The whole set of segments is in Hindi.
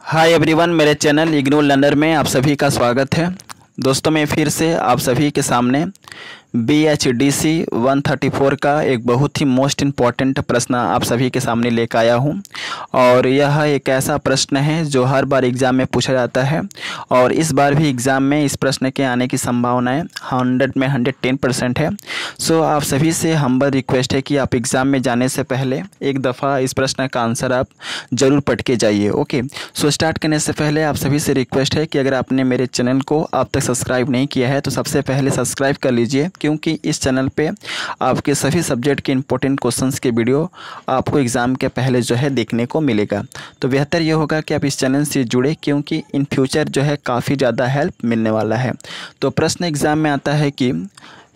हाय एवरीवन, मेरे चैनल इग्नू लर्नर में आप सभी का स्वागत है। दोस्तों, मैं फिर से आप सभी के सामने BHDC 134 का एक बहुत ही मोस्ट इम्पॉर्टेंट प्रश्न आप सभी के सामने लेकर आया हूं। और यह एक ऐसा प्रश्न है जो हर बार एग्ज़ाम में पूछा जाता है और इस बार भी एग्ज़ाम में इस प्रश्न के आने की संभावनाएं 100 में 110% है। सो आप सभी से हम्बल रिक्वेस्ट है कि आप एग्ज़ाम में जाने से पहले एक दफ़ा इस प्रश्न का आंसर आप ज़रूर पढ़ के जाइए। ओके, सो स्टार्ट करने से पहले आप सभी से रिक्वेस्ट है कि अगर आपने मेरे चैनल को अब तक सब्सक्राइब नहीं किया है तो सबसे पहले सब्सक्राइब कर लीजिए, क्योंकि इस चैनल पे आपके सभी सब्जेक्ट के इंपॉर्टेंट क्वेश्चंस के वीडियो आपको एग्ज़ाम के पहले जो है देखने को मिलेगा। तो बेहतर ये होगा कि आप इस चैनल से जुड़े, क्योंकि इन फ्यूचर जो है काफ़ी ज़्यादा हेल्प मिलने वाला है। तो प्रश्न एग्ज़ाम में आता है कि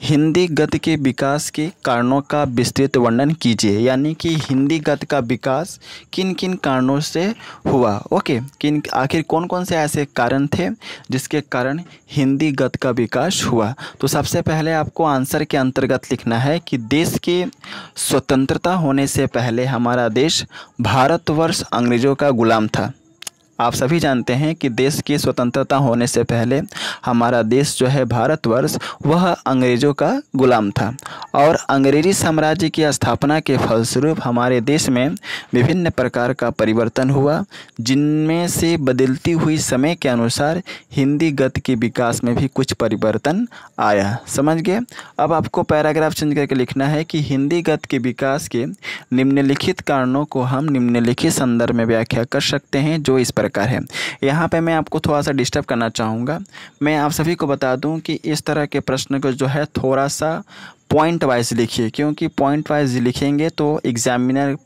हिंदी गद्य के विकास के कारणों का विस्तृत वर्णन कीजिए, यानी कि हिंदी गद्य का विकास किन किन कारणों से हुआ। ओके, आखिर कौन कौन से ऐसे कारण थे जिसके कारण हिंदी गद्य का विकास हुआ। तो सबसे पहले आपको आंसर के अंतर्गत लिखना है कि देश के स्वतंत्रता होने से पहले हमारा देश भारतवर्ष अंग्रेज़ों का गुलाम था। आप सभी जानते हैं कि देश की स्वतंत्रता होने से पहले हमारा देश जो है भारतवर्ष वह अंग्रेज़ों का गुलाम था और अंग्रेज़ी साम्राज्य की स्थापना के फलस्वरूप हमारे देश में विभिन्न प्रकार का परिवर्तन हुआ, जिनमें से बदलती हुई समय के अनुसार हिंदी गद्य के विकास में भी कुछ परिवर्तन आया। समझ गए। अब आपको पैराग्राफ चेंज करके लिखना है कि हिंदी गद्य के विकास के निम्नलिखित कारणों को हम निम्नलिखित संदर्भ में व्याख्या कर सकते हैं, जो इस प्रकार है। यहाँ पे मैं आपको थोड़ा सा डिस्टर्ब करना चाहूँगा। मैं आप सभी को बता दूँ कि इस तरह के प्रश्न को जो है थोड़ा सा पॉइंट वाइज लिखिए, क्योंकि पॉइंट वाइज लिखेंगे तो एग्जामिनर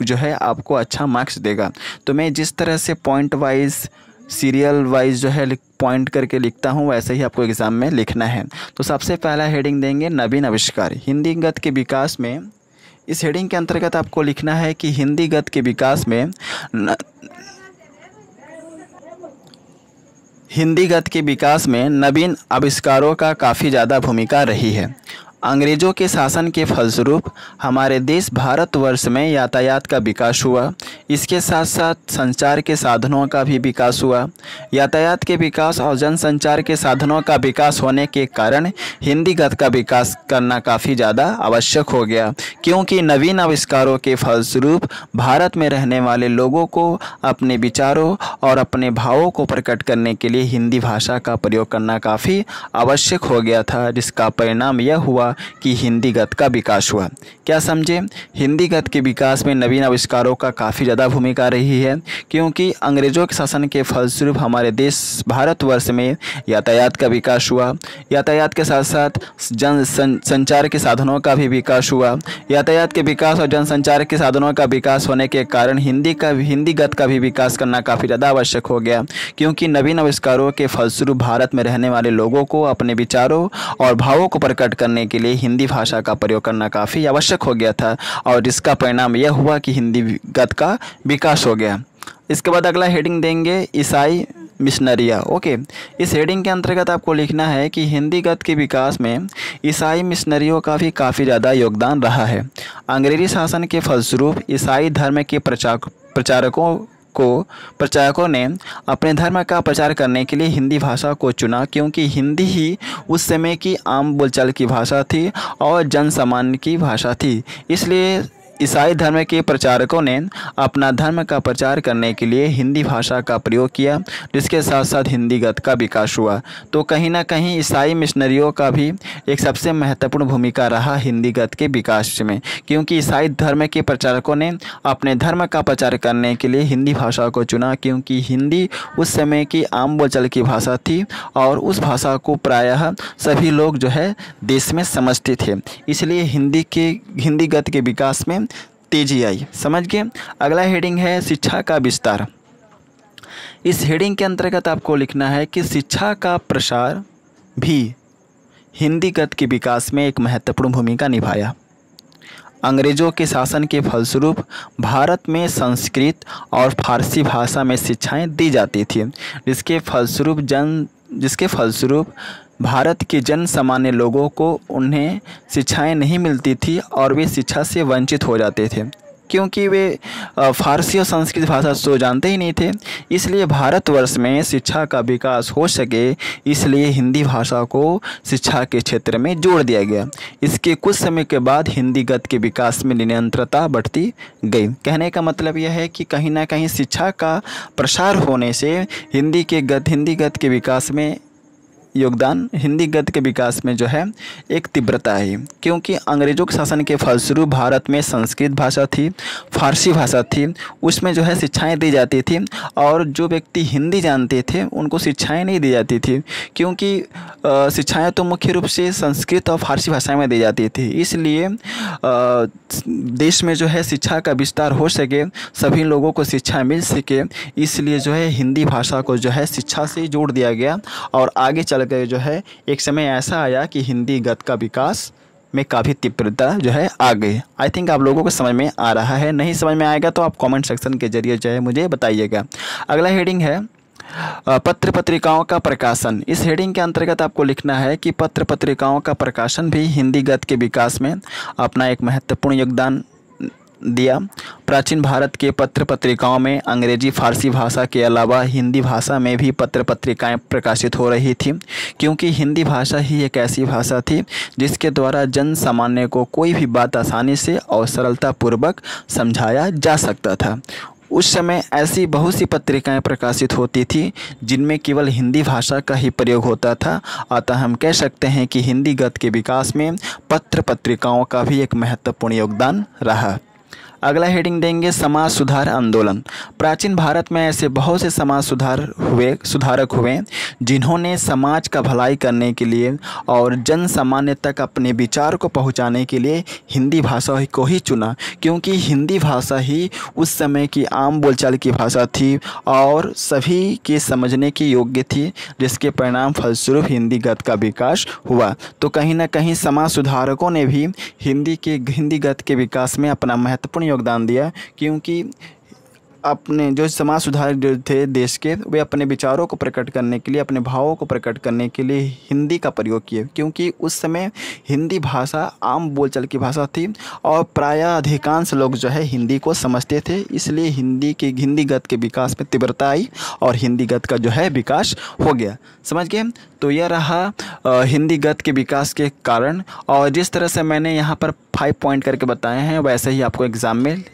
जो है आपको अच्छा मार्क्स देगा। तो मैं जिस तरह से पॉइंट वाइज सीरियल वाइज जो है पॉइंट करके लिखता हूँ, वैसे ही आपको एग्ज़ाम में लिखना है। तो सबसे पहला हेडिंग देंगे नवीन आविष्कार हिंदी गद्य के विकास में। इस हेडिंग के अंतर्गत आपको लिखना है कि हिंदी गद्य के विकास में नवीन आविष्कारों का काफ़ी ज़्यादा भूमिका रही है। अंग्रेज़ों के शासन के फलस्वरूप हमारे देश भारतवर्ष में यातायात का विकास हुआ। इसके साथ साथ संचार के साधनों का भी विकास हुआ। यातायात के विकास और जनसंचार के साधनों का विकास होने के कारण हिंदी गद्य का विकास करना काफ़ी ज़्यादा आवश्यक हो गया, क्योंकि नवीन आविष्कारों के फलस्वरूप भारत में रहने वाले लोगों को अपने विचारों और अपने भावों को प्रकट करने के लिए हिंदी भाषा का प्रयोग करना काफ़ी आवश्यक हो गया था, जिसका परिणाम यह हुआ कि हिंदी गद्य का विकास हुआ। क्या समझे? हिंदी गद्य के विकास में नवीन आविष्कारों का काफ़ी ज़्यादा भूमिका रही है, क्योंकि अंग्रेज़ों के शासन के फलस्वरूप हमारे देश भारतवर्ष में यातायात का विकास हुआ। यातायात के साथ साथ संचार के साधनों का भी विकास हुआ। यातायात के विकास और जनसंचार के साधनों का विकास होने के कारण हिंदी गद्य का भी विकास करना काफ़ी ज़्यादा आवश्यक हो गया, क्योंकि नवीन आविष्कारों के फलस्वरूप भारत में रहने वाले लोगों को अपने विचारों और भावों को प्रकट करने के लिए हिंदी भाषा का प्रयोग करना काफ़ी आवश्यक हो गया था, और इसका परिणाम यह हुआ कि हिंदी गद्य का विकास हो गया। इसके बाद अगला हेडिंग देंगे ईसाई मिशनरियाँ। ओके, इस हेडिंग के अंतर्गत आपको लिखना है कि हिंदी गद्य के विकास में ईसाई मिशनरियों का भी काफ़ी ज़्यादा योगदान रहा है। अंग्रेजी शासन के फलस्वरूप ईसाई धर्म के प्रचारकों ने अपने धर्म का प्रचार करने के लिए हिंदी भाषा को चुना, क्योंकि हिंदी ही उस समय की आम बोलचाल की भाषा थी और जन सामान्य की भाषा थी। इसलिए ईसाई धर्म के प्रचारकों ने अपना धर्म का प्रचार करने के लिए हिंदी भाषा का प्रयोग किया, जिसके साथ साथ हिंदी गद्य का विकास हुआ। तो कहीं ना कहीं ईसाई मिशनरियों का भी एक सबसे महत्वपूर्ण भूमिका रहा हिंदी गद्य के विकास में, क्योंकि ईसाई धर्म के प्रचारकों ने अपने धर्म का प्रचार करने के लिए हिंदी भाषा को चुना, क्योंकि हिंदी उस समय की आम बोलचाल की भाषा थी और उस भाषा को प्रायः सभी लोग जो है देश में समझते थे। इसलिए हिंदी गद्य के विकास में तेजी आई। समझ गए। अगला हेडिंग है शिक्षा का विस्तार। इस हेडिंग के अंतर्गत आपको लिखना है कि शिक्षा का प्रसार भी हिंदी गद्य के विकास में एक महत्वपूर्ण भूमिका निभाया। अंग्रेज़ों के शासन के फलस्वरूप भारत में संस्कृत और फारसी भाषा में शिक्षाएं दी जाती थी, जिसके फलस्वरूप भारत के जन सामान्य लोगों को उन्हें शिक्षाएं नहीं मिलती थी और वे शिक्षा से वंचित हो जाते थे। क्योंकि वे फारसी और संस्कृत भाषा तो जानते ही नहीं थे। इसलिए भारतवर्ष में शिक्षा का विकास हो सके, इसलिए हिंदी भाषा को शिक्षा के क्षेत्र में जोड़ दिया गया। इसके कुछ समय के बाद हिंदी गद्य के विकास में निरंतरता बढ़ती गई। कहने का मतलब यह है कि कहीं ना कहीं शिक्षा का प्रसार होने से हिंदी गद्य के विकास में योगदान, हिंदी गद्य के विकास में जो है एक तीव्रता है। क्योंकि अंग्रेज़ों के शासन के फलस्वरूप भारत में संस्कृत भाषा थी, फारसी भाषा थी, उसमें जो है शिक्षाएं दी जाती थी, और जो व्यक्ति हिंदी जानते थे उनको शिक्षाएं नहीं दी जाती थी, क्योंकि शिक्षाएं तो मुख्य रूप से संस्कृत और फारसी भाषा में दी जाती थी। इसलिए देश में जो है शिक्षा का विस्तार हो सके, सभी लोगों को शिक्षा मिल सके, इसलिए जो है हिंदी भाषा को जो है शिक्षा से जोड़ दिया गया। और आगे चल कर जो है एक समय ऐसा आया कि हिंदी गद्य का विकास में काफ़ी तीव्रता जो है आ गई। आई थिंक आप लोगों को समझ में आ रहा है। नहीं समझ में आएगा तो आप कमेंट सेक्शन के जरिए जो है मुझे बताइएगा। अगला हेडिंग है पत्र पत्रिकाओं का प्रकाशन। इस हेडिंग के अंतर्गत आपको लिखना है कि पत्र पत्रिकाओं का प्रकाशन भी हिंदी गद्य के विकास में अपना एक महत्वपूर्ण योगदान दिया। प्राचीन भारत के पत्र पत्रिकाओं में अंग्रेजी फारसी भाषा के अलावा हिंदी भाषा में भी पत्र पत्रिकाएं प्रकाशित हो रही थी, क्योंकि हिंदी भाषा ही एक ऐसी भाषा थी जिसके द्वारा जन सामान्य को कोई भी बात आसानी से और सरलतापूर्वक समझाया जा सकता था। उस समय ऐसी बहुत सी पत्रिकाएं प्रकाशित होती थी जिनमें केवल हिंदी भाषा का ही प्रयोग होता था। अतः हम कह सकते हैं कि हिंदी गद्य के विकास में पत्र पत्रिकाओं का भी एक महत्वपूर्ण योगदान रहा। अगला हेडिंग देंगे समाज सुधार आंदोलन। प्राचीन भारत में ऐसे बहुत से सुधारक हुए जिन्होंने समाज का भलाई करने के लिए और जन सामान्य तक अपने विचार को पहुंचाने के लिए हिंदी भाषा को ही चुना, क्योंकि हिंदी भाषा ही उस समय की आम बोलचाल की भाषा थी और सभी के समझने की योग्य थी, जिसके परिणाम फलस्वरूप हिंदी गद्य का विकास हुआ। तो कहीं ना कहीं समाज सुधारकों ने भी हिंदी गद्य के विकास में अपना महत्वपूर्ण योगदान दिया, क्योंकि अपने जो समाज सुधारक जो थे देश के, वे अपने विचारों को प्रकट करने के लिए, अपने भावों को प्रकट करने के लिए हिंदी का प्रयोग किए, क्योंकि उस समय हिंदी भाषा आम बोलचाल की भाषा थी और प्रायः अधिकांश लोग जो है हिंदी को समझते थे। इसलिए हिंदी गद्य के विकास में तीव्रता आई और हिंदी गद्य का जो है विकास हो गया। समझ गए? तो यह रहा हिंदी गद्य के विकास के कारण। और जिस तरह से मैंने यहाँ पर 5 पॉइंट करके बताए हैं, वैसे ही आपको एग्ज़ाम में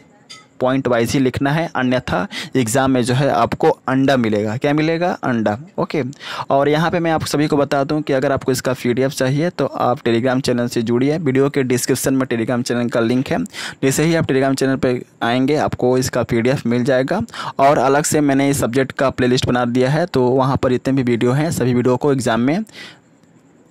पॉइंट वाइज ही लिखना है, अन्यथा एग्ज़ाम में जो है आपको अंडा मिलेगा। क्या मिलेगा? अंडा। ओके। और यहाँ पे मैं आप सभी को बता दूं कि अगर आपको इसका PDF चाहिए तो आप टेलीग्राम चैनल से जुड़िए। वीडियो के डिस्क्रिप्शन में टेलीग्राम चैनल का लिंक है। जैसे ही आप टेलीग्राम चैनल पर आएंगे आपको इसका PDF मिल जाएगा। और अलग से मैंने इस सब्जेक्ट का प्लेलिस्ट बना दिया है, तो वहाँ पर जितने भी वीडियो हैं सभी वीडियो को एग्ज़ाम में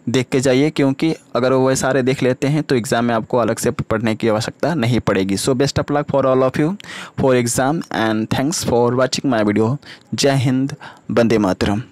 देख के जाइए, क्योंकि अगर वो सारे देख लेते हैं तो एग्ज़ाम में आपको अलग से पढ़ने की आवश्यकता नहीं पड़ेगी। So best of luck for all of you for exam and thanks for watching my video. जय हिंद, वंदे मातरम।